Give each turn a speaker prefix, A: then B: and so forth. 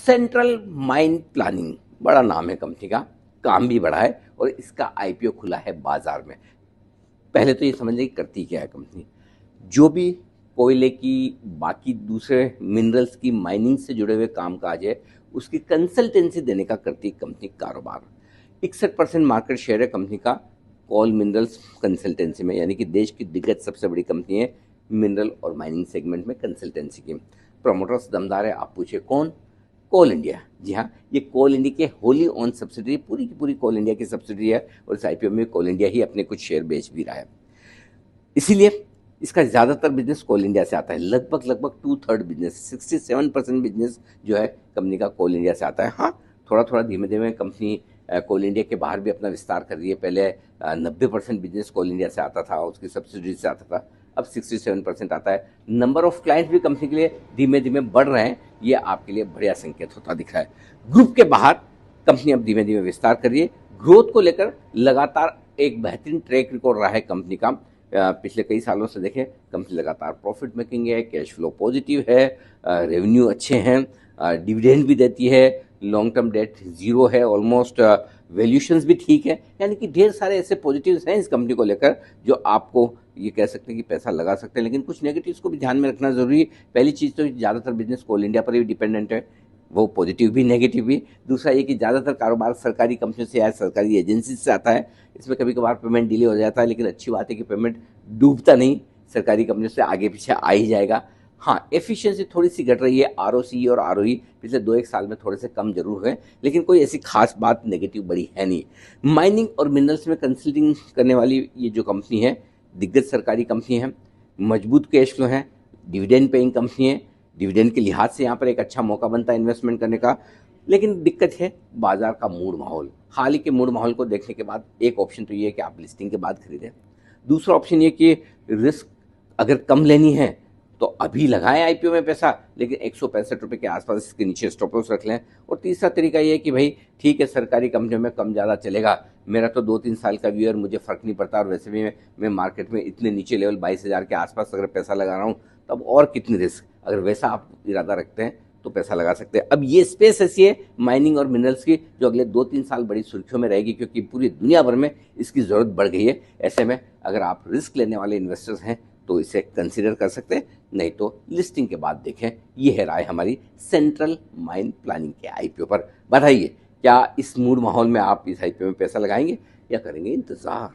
A: Central mine planning बड़ा नाम है कंपनी का, काम भी बड़ा है और इसका आईपीओ खुला है बाजार में। पहले तो ये समझिए करती क्या है कंपनी। जो भी कोयले की, बाकी दूसरे मिनरल्स की माइनिंग से जुड़े हुए कामकाज है, उसकी कंसल्टेंसी देने का करती कंपनी कारोबार। 61% मार्केट शेयर है कंपनी का कोल मिनरल्स कंसल्टेंसी में, यानी कि देश की दिग्गज सबसे बड़ी कंपनी है मिनरल और माइनिंग सेगमेंट में कंसल्टेंसी की। प्रमोटर्स दमदार है, आप पूछे कौन? कोल इंडिया। जी हाँ, ये कोल इंडिया के होली ओन सब्सिडरी, पूरी की पूरी कोल इंडिया की सब्सिडरी है और इस आईपीओ में कोल इंडिया ही अपने कुछ शेयर बेच भी रहा है। इसीलिए इसका ज़्यादातर बिजनेस कोल इंडिया से आता है, लगभग 2/3 बिजनेस, 67% बिजनेस जो है कंपनी का कोल इंडिया से आता है। हाँ, थोड़ा थोड़ा धीमे धीमे कंपनी कोल इंडिया के बाहर भी अपना विस्तार कर रही है। पहले 90% बिजनेस कोल इंडिया से आता था, उसकी सब्सिडरी से आता था, अब 67% आता है। नंबर ऑफ क्लाइंट्स भी कंपनी के लिए धीमे धीमे बढ़ रहे हैं, ये आपके लिए बढ़िया संकेत होता दिख रहा है। ग्रुप के बाहर कंपनी अब धीमे धीमे विस्तार कर रही है। ग्रोथ को लेकर लगातार एक बेहतरीन ट्रैक रिकॉर्ड रहा है कंपनी का। पिछले कई सालों से देखें, कंपनी लगातार प्रॉफिट मेकिंग है, कैश फ्लो पॉजिटिव है, रेवेन्यू अच्छे हैं, डिविडेंड भी देती है, लॉन्ग टर्म डेट जीरो है ऑलमोस्ट, वैल्यूशंस भी ठीक है। यानी कि ढेर सारे ऐसे पॉजिटिव्स हैं इस कंपनी को लेकर जो आपको ये कह सकते हैं कि पैसा लगा सकते हैं, लेकिन कुछ नेगेटिव्स को भी ध्यान में रखना जरूरी है। पहली चीज़ तो ज़्यादातर बिजनेस कोल इंडिया पर ही डिपेंडेंट है, वो पॉजिटिव भी नेगेटिव भी। दूसरा ये कि ज़्यादातर कारोबार सरकारी कंपनियों से या सरकारी एजेंसी से आता है, इसमें कभी कभार पेमेंट डिले हो जाता है, लेकिन अच्छी बात है कि पेमेंट डूबता नहीं, सरकारी कंपनियों से आगे पीछे आ ही जाएगा। हाँ, एफिशिएंसी थोड़ी सी घट रही है, आरओसी और आरओई पिछले 2-1 साल में थोड़े से कम जरूर हुए, लेकिन कोई ऐसी खास बात नेगेटिव बड़ी है नहीं। माइनिंग और मिनरल्स में कंसल्टिंग करने वाली ये जो कंपनी है, दिग्गज सरकारी कंपनी है, मजबूत कैश फ्लो है, डिविडेंड पेइंग कंपनी है। डिविडेंड के लिहाज से यहाँ पर एक अच्छा मौका बनता है इन्वेस्टमेंट करने का, लेकिन दिक्कत है बाजार का मूड माहौल। हाल ही के मूड माहौल को देखने के बाद एक ऑप्शन तो ये है कि आप लिस्टिंग के बाद खरीदें। दूसरा ऑप्शन ये कि रिस्क अगर कम लेनी है तो अभी लगाएं आईपीओ में पैसा, लेकिन 165 रुपये के आसपास इसके नीचे स्टॉप लॉस रख लें। और तीसरा तरीका ये है कि भाई ठीक है, सरकारी कंपनियों में कम ज़्यादा चलेगा, मेरा तो 2-3 साल का व्यू है, मुझे फ़र्क नहीं पड़ता, और वैसे भी मैं मार्केट में इतने नीचे लेवल 22,000 के आसपास अगर पैसा लगा रहा हूँ, तब और कितनी रिस्क। अगर वैसा आप इरादा रखते हैं तो पैसा लगा सकते हैं। अब ये स्पेस ऐसी है माइनिंग और मिनरल्स की जो अगले 2-3 साल बड़ी सुर्खियों में रहेगी, क्योंकि पूरी दुनिया भर में इसकी ज़रूरत बढ़ गई है। ऐसे में अगर आप रिस्क लेने वाले इन्वेस्टर्स हैं तो इसे कंसीडर कर सकते हैं, नहीं तो लिस्टिंग के बाद देखें। ये है राय हमारी सेंट्रल माइन प्लानिंग के आईपीओ पर। बताइए, क्या इस मूड माहौल में आप इस आईपीओ में पैसा लगाएंगे या करेंगे इंतजार?